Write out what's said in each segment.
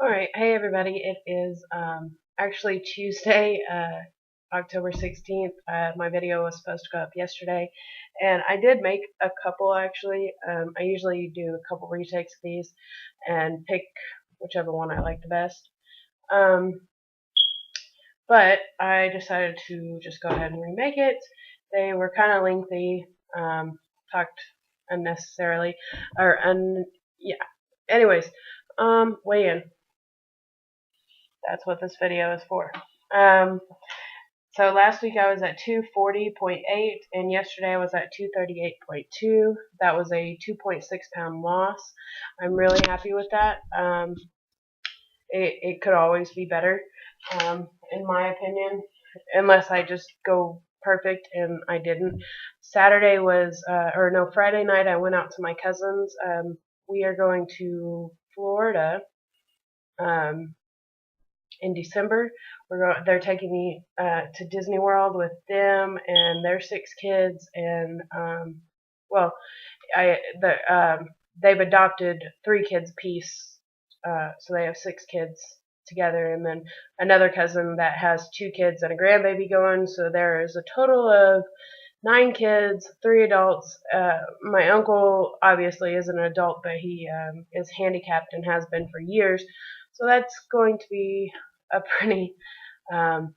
Alright, hey everybody, it is actually Tuesday, October 16th. My video was supposed to go up yesterday, and I did make a couple actually. I usually do a couple retakes of these and pick whichever one I like the best. Um, but I decided to just go ahead and remake it. They were kind of lengthy, talked unnecessarily, yeah. Anyways, weigh in. That's what this video is for. Um, so last week I was at 240.8 and yesterday I was at 238.2. That was a 2.6 pound loss. I'm really happy with that. It could always be better, in my opinion, unless I just go perfect, and I didn't. Saturday was, or no, Friday night I went out to my cousin's. We are going to Florida. Um, in December. They're taking me to Disney World with them and their 6 kids, and well, they've adopted 3 kids apiece, so they have 6 kids together, and then another cousin that has 2 kids and a grandbaby going. So there is a total of 9 kids, 3 adults. My uncle obviously is an adult, but he is handicapped and has been for years. So that's going to be a um,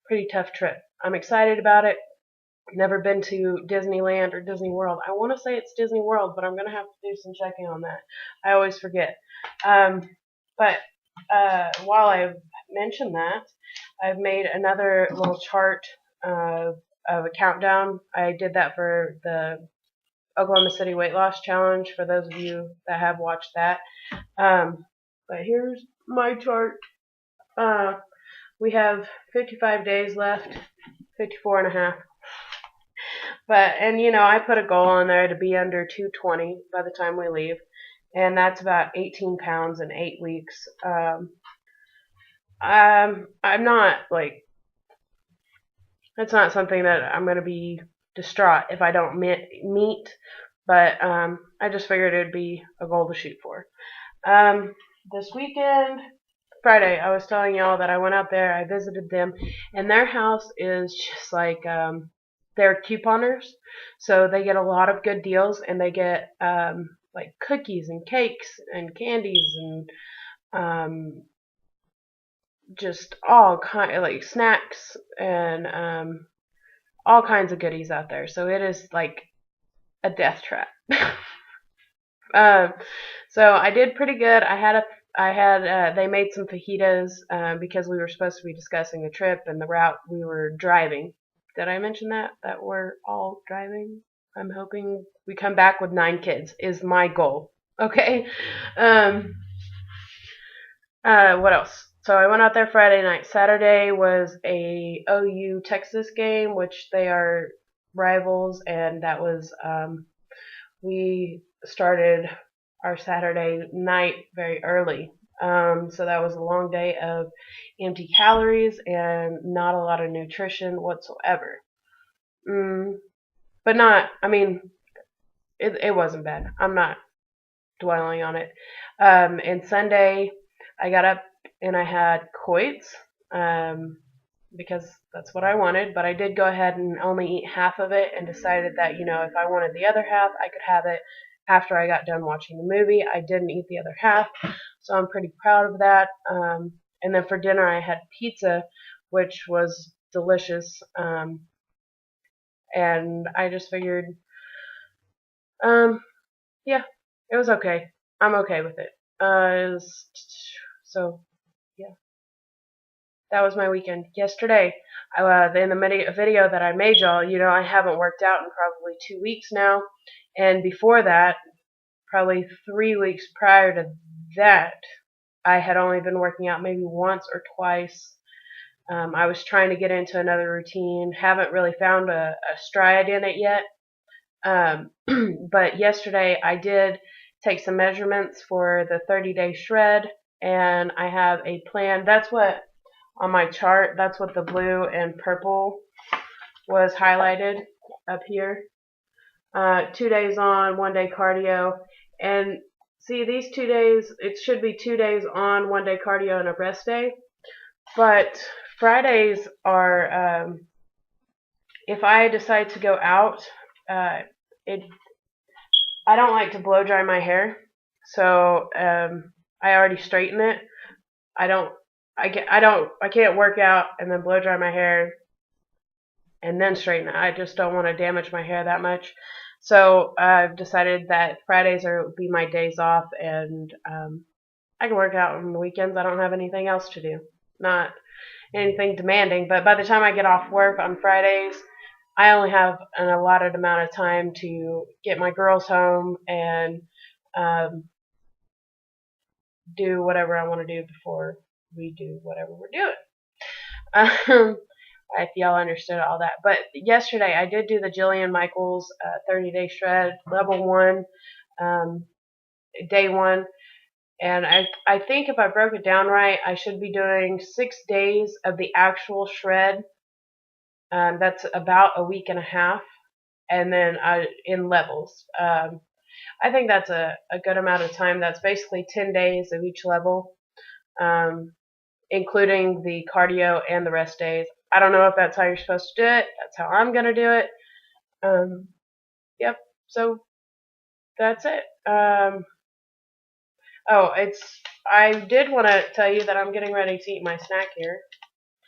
pretty tough trip. I'm excited about it. Never been to Disneyland or Disney World. I want to say it's Disney World, but I'm gonna have to do some checking on that. I always forget. Um, but while I've mentioned that, I've made another little chart of a countdown. I did that for the Oklahoma City Weight Loss Challenge for those of you that have watched that. But here's my chart. Uh, we have 55 days left, 54 and a half. And I put a goal on there to be under 220 by the time we leave, and that's about 18 pounds in 8 weeks. I'm not like, it's not something that I'm going to be distraught if I don't meet, but I just figured it would be a goal to shoot for. This weekend, Friday, I was telling y'all that I went out there, I visited them, and their house is just like, they're couponers, so they get a lot of good deals, and they get like cookies and cakes and candies and just all kind like snacks and all kinds of goodies out there. So it is like a death trap. um, so I did pretty good. They made some fajitas because we were supposed to be discussing the trip and the route we were driving. Did I mention that we're all driving? I'm hoping we come back with 9 kids is my goal. Okay. Um, what else? So I went out there Friday night. Saturday was a OU Texas game, which they are rivals, and that was we started our Saturday night very early. So that was a long day of empty calories and not a lot of nutrition whatsoever. Mm, but not, I mean, it wasn't bad. I'm not dwelling on it. And Sunday, I got up and I had quoits because that's what I wanted. But I did go ahead and only eat half of it and decided that, if I wanted the other half, I could have it after I got done watching the movie. I didn't eat the other half, so I'm pretty proud of that. And then for dinner, I had pizza, which was delicious. And I just figured, um, yeah, it was okay. I'm okay with it. So yeah, that was my weekend. Yesterday, in the video that I made y'all, I haven't worked out in probably 2 weeks now, and before that, probably 3 weeks prior to that, I had only been working out maybe once or twice. I was trying to get into another routine. Haven't really found a stride in it yet. But yesterday I did take some measurements for the 30-day shred, and I have a plan. That's what on my chart, that's what the blue and purple was highlighted up here. 2 days on, 1 day cardio. And see, these 2 days, it should be 2 days on, 1 day cardio, and a rest day. But Fridays are, if I decide to go out, uh, it I don't like to blow dry my hair, so I already straighten it. I don't, I can't work out and then blow dry my hair and then straighten it. I just don't want to damage my hair that much. So I've decided that Fridays are be my days off, and I can work out on the weekends. I don't have anything else to do, not anything demanding. But by the time I get off work on Fridays, I only have an allotted amount of time to get my girls home and um, do whatever I want to do before we do whatever we're doing. If y'all understood all that. But yesterday I did do the Jillian Michaels 30-day shred, level 1, um, day 1. And I think if I broke it down right, I should be doing 6 days of the actual shred. That's about a week and a half. And then in levels. I think that's a good amount of time. That's basically 10 days of each level, including the cardio and the rest days. I don't know if that's how you're supposed to do it. That's how I'm going to do it. Yep. So that's it. I did want to tell you that I'm getting ready to eat my snack here.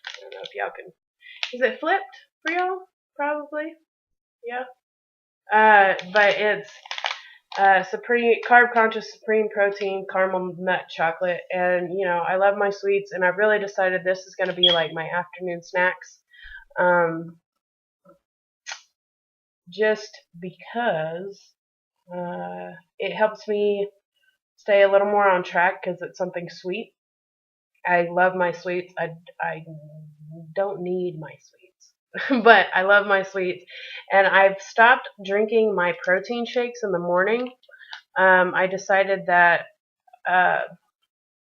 I don't know if y'all can. Is it flipped for y'all? Probably. Yeah. But it's supreme carb conscious supreme protein caramel nut chocolate, and I love my sweets, and I've really decided this is going to be like my afternoon snacks, just because it helps me stay a little more on track because it's something sweet. I love my sweets. I don't need my sweets, but I love my sweets, and I've stopped drinking my protein shakes in the morning. I decided that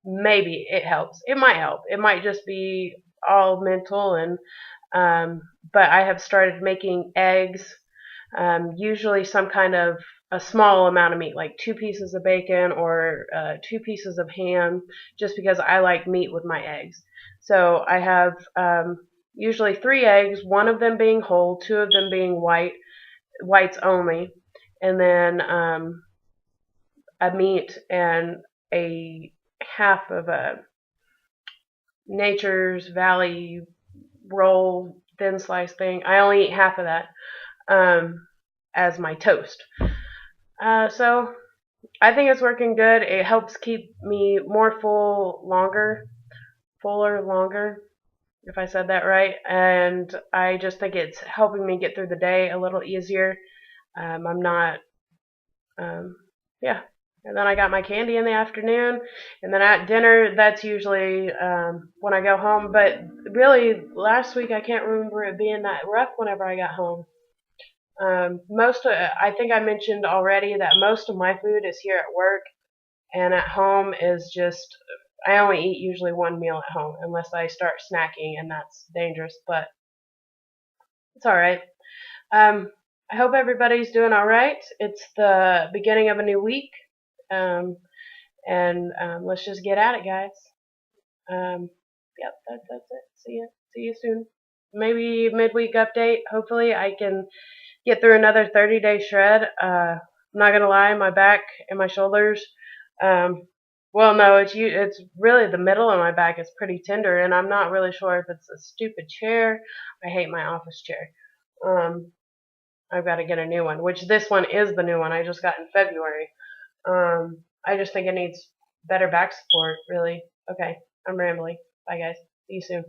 maybe it helps. It might help. It might just be all mental, and but I have started making eggs, usually some kind of a small amount of meat, like 2 pieces of bacon or 2 pieces of ham, just because I like meat with my eggs. So I have usually 3 eggs, 1 of them being whole, 2 of them being whites only, and then a meat and a half of a Nature's Valley roll, thin slice thing. I only eat half of that as my toast. So I think it's working good. It helps keep me more fuller longer, if I said that right. And I just think it's helping me get through the day a little easier. I'm not, yeah. And then I got my candy in the afternoon, and then at dinner, that's usually when I go home. But really, last week I can't remember it being that rough whenever I got home. I think I mentioned already that most of my food is here at work, and at home is just, I only eat usually 1 meal at home unless I start snacking, and that's dangerous, but it's all right. I hope everybody's doing all right. It's the beginning of a new week, and let's just get at it, guys. Yep, that's it. See you soon. Maybe midweek update. Hopefully, I can get through another 30-day shred. I'm not gonna lie, my back and my shoulders. Well, no, it's really the middle of my back is pretty tender, and I'm not really sure if it's a stupid chair. I hate my office chair. I've got to get a new one, which this one is the new one I just got in February. I just think it needs better back support, really. Okay, I'm rambling. Bye, guys. See you soon.